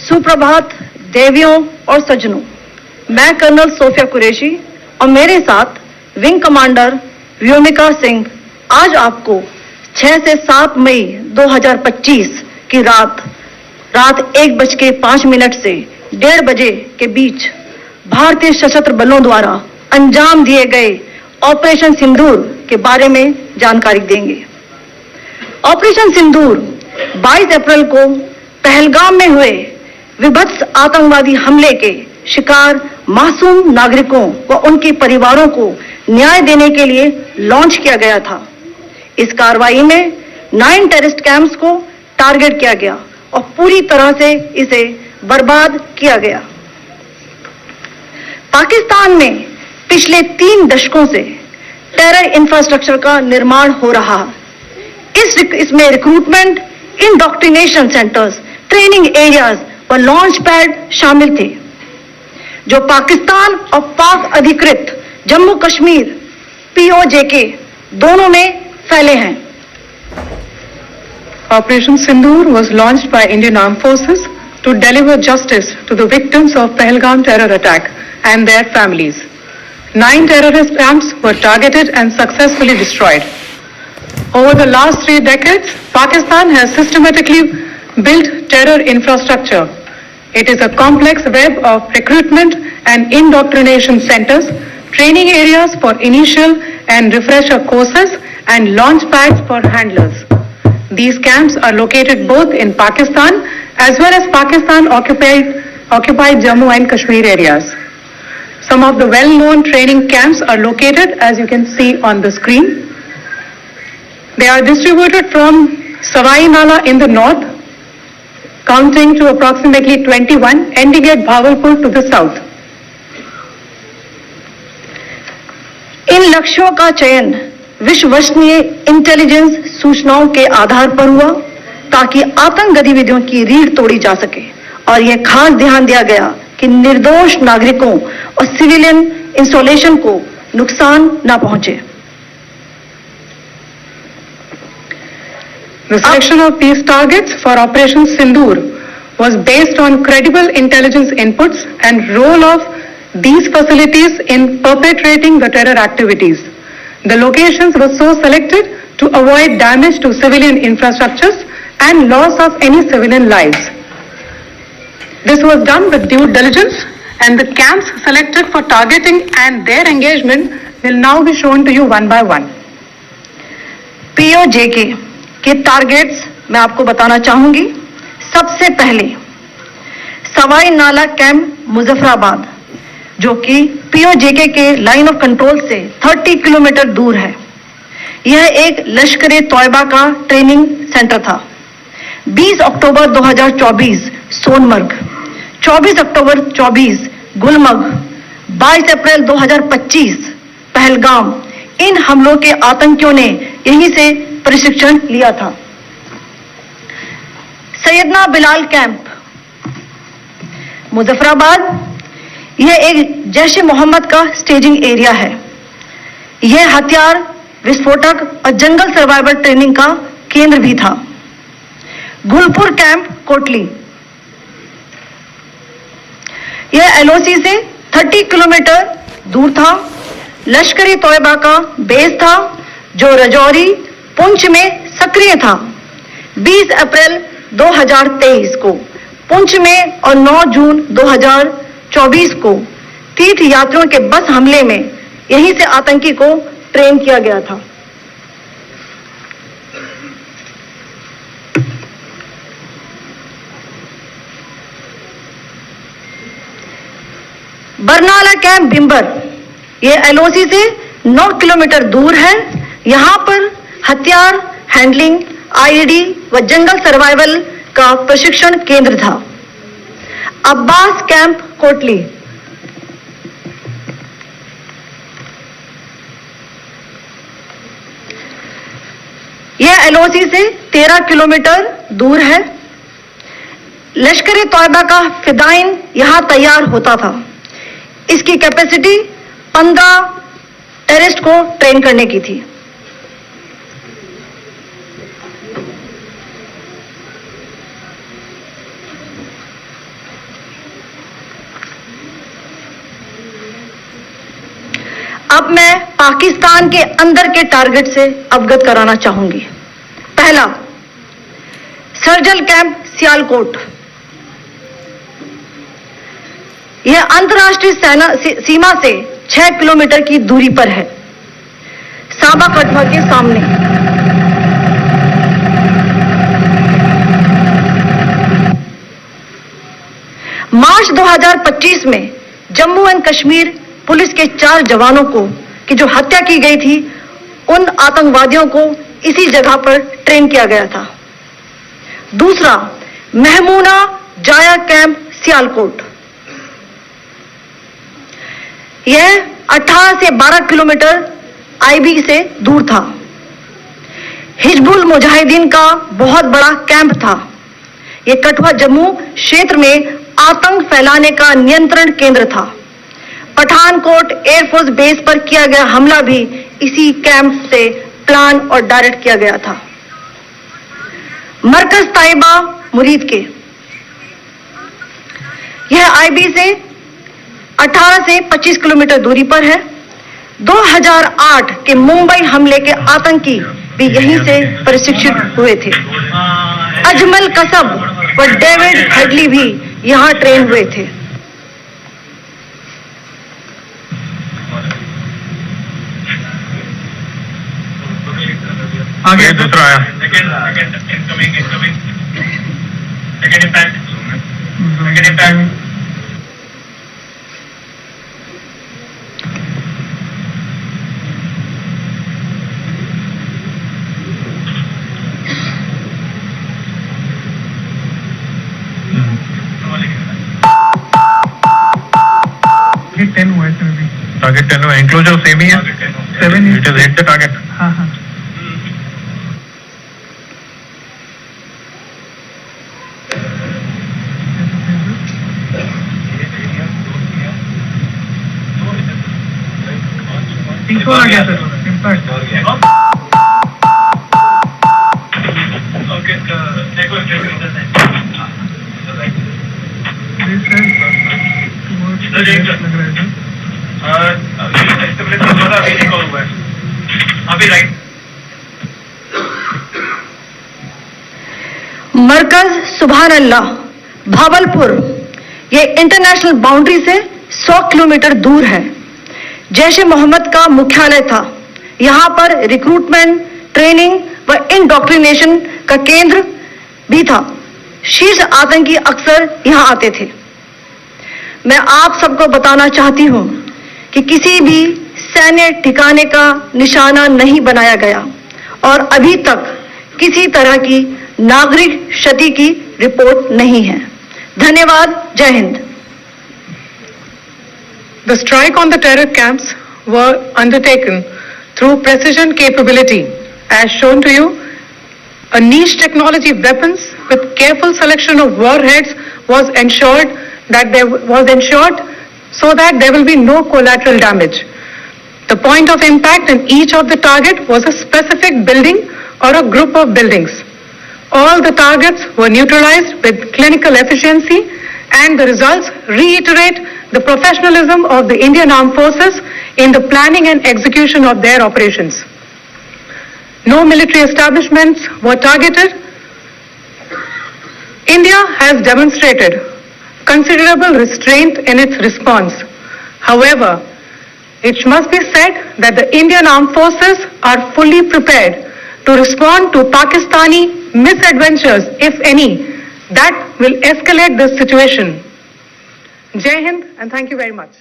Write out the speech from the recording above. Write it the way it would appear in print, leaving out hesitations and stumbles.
सुप्रभात देवियों और सज्जनों, मैं कर्नल सोफिया कुरैशी और मेरे साथ विंग कमांडर व्योमिका सिंह आज आपको 6 से 7 मई 2025 की रात 1:05 से 1:30 बजे के बीच भारतीय सशस्त्र बलों द्वारा अंजाम दिए गए ऑपरेशन सिंदूर के बारे में जानकारी देंगे। ऑपरेशन सिंदूर 22 अप्रैल को पहलगाम में हुए विभत्स आतंकवादी हमले के शिकार मासूम नागरिकों व उनके परिवारों को न्याय देने के लिए लॉन्च किया गया था। इस कार्रवाई में 9 टेररिस्ट कैंप्स को टारगेट किया गया और पूरी तरह से इसे बर्बाद किया गया। पाकिस्तान में पिछले 3 दशकों से टेरर इंफ्रास्ट्रक्चर का निर्माण हो रहा है। इसमें recruitment, indoctrination centres, training areas व लॉन्च पैड शामिल थे, जो पाकिस्तान और पाक अधिकृत जम्मू कश्मीर POJK दोनों में फैले हैं। Operation Sindoor was launched by Indian Armed Forces to deliver justice to the victims of Pahalgam terror attack and their families. 9 terrorist camps were targeted and successfully destroyed. Over the last 3 decades, Pakistan has systematically built terror infrastructure. It is a complex web of recruitment and indoctrination centers, training areas for initial and refresher courses, and launch pads for handlers. These camps are located both in Pakistan as well as Pakistan occupied Jammu and Kashmir areas. Some of the well-known training camps are located, as you can see on the screen. They are distributed from Savai Nala in the north, counting to approximately 21, ending at Bhagalpur to the south. इन लक्ष्यों का चयन विश्वसनीय intelligence सूचनाओं के आधार पर हुआ ताकि आतंक गतिविधियों की रीढ़ तोड़ी जा सके और यह खास ध्यान दिया गया कि निर्दोष नागरिकों और सिविलियन इंस्टॉलेशन को नुकसान न पहुंचे। The selection of these targets for Operation Sindoor was based on credible intelligence inputs and role of these facilities in perpetrating the terror activities. The locations were so selected to avoid damage to civilian infrastructures and loss of any civilian lives. This was done with due diligence, and the camps selected for targeting and their engagement will now be shown to you one by one. POJK के targets मैं आपको बताना चाहूंगी। सबसे पहले सवाई नाला camp Muzaffarabad, जो कि POJK के लाइन ऑफ कंट्रोल से 30 किलोमीटर दूर है। यह एक लश्कर-ए-तौयबा का ट्रेनिंग सेंटर था। 20 अक्टूबर 2024 सोनमर्ग, 24 अक्टूबर 24 गुलमर्ग, 22 अप्रैल 2025 पहलगाम, इन हमलों के आतंकियों ने यहीं से प्रशिक्षण लिया था। सैयदना बिलाल कैंप मुजफ्फराबाद, यह एक जैश-ए-मोहम्मद का स्टेजिंग एरिया है। यह हथियार, विस्फोटक और जंगल सर्वाइवल ट्रेनिंग का केंद्र भी था। गुलपुर कैंप कोटली, यह LOC से 30 किलोमीटर दूर था। लश्कर-ए-तौयबा का बेस था जो रजौरी, पुंछ में सक्रिय था। 20 अप्रैल 2023 को पुंछ में और 9 जून 2024 को तीर्थ यात्रियों के बस हमले में यहीं से आतंकी को ट्रेन किया गया था। बरनाला कैंप बिंबर, यह LOC से 9 किलोमीटर दूर है। यहां पर हथियार, हैंडलिंग, IED व जंगल सर्वाइवल का प्रशिक्षण केंद्र था। अब्बास कैंप कोटली, यह LOC से 13 किलोमीटर दूर है। लश्कर-ए-तौयबा का फिदाइन यहां तैयार होता था। इसकी कैपेसिटी 15 टेररिस्ट को ट्रेन करने की थी। अब मैं पाकिस्तान के अंदर के टारगेट से अवगत कराना चाहूंगी। पहला, सर्जिकल कैंप सियालकोट। यह अंतर्राष्ट्रीय सीमा से 6 किलोमीटर की दूरी पर है, सांबा कठवा के सामने। मार्च 2025 में जम्मू एंड कश्मीर पुलिस के 4 जवानों को की जो हत्या की गई थी, उन आतंकवादियों को इसी जगह पर ट्रेन किया गया था। दूसरा, महमूना जाया कैंप सियालकोट। यह 18 से 12 किलोमीटर आईबी से दूर था। हिजबुल मुजाहिदीन का बहुत बड़ा कैंप था। यह कठुआ जम्मू क्षेत्र में आतंक फैलाने का नियंत्रण केंद्र था। पठानकोट एयरफोर्स बेस पर किया गया हमला भी इसी कैंप से प्लान और डायरेक्ट किया गया था। मरकज ताइबा मुरीद के, यह आईबी से 18 से 25 किलोमीटर दूरी पर है। 2008 के मुंबई हमले के आतंकी भी यहीं से प्रशिक्षित हुए थे। अजमल कसब व डेविड हेडली भी यहां ट्रेन हुए थे। आगे दूसरा आया। टारगेट 10 हुआ है सर अभी। टारगेट 10 हुआ, इंक्लोजर सेम ही है। 7 it is hit the target. हाँ हाँ। तीसरा आ गया सर इम्पैक्ट। मरकज सुभान अल्लाह भावलपुर, ये इंटरनेशनल बाउंड्री से 100 किलोमीटर दूर है। जैश ए मोहम्मद का मुख्यालय था। यहां पर रिक्रूटमेंट, ट्रेनिंग व इंडोक्ट्रिनेशन का केंद्र भी था। शीर्ष आतंकी अक्सर यहां आते थे। मैं आप सबको बताना चाहती हूं कि किसी भी सैन्य ठिकाने का निशाना नहीं बनाया गया और अभी तक किसी तरह की नागरिक क्षति की रिपोर्ट नहीं है। धन्यवाद। जय Hind. The strike on the terror camps were undertaken through precision capability, as shown to you. A niche technology weapons with careful selection of warheads was ensured so that there will be no collateral damage. The point of impact in each of the target was a specific building or a group of buildings. All the targets were neutralized with clinical efficiency, and the results reiterate the professionalism of the Indian Armed Forces in the planning and execution of their operations. No military establishments were targeted. India has demonstrated considerable restraint in its response. However, it must be said that the Indian Armed Forces are fully prepared to respond to Pakistani misadventures, if any, that will escalate the situation. Jai Hind, and thank you very much.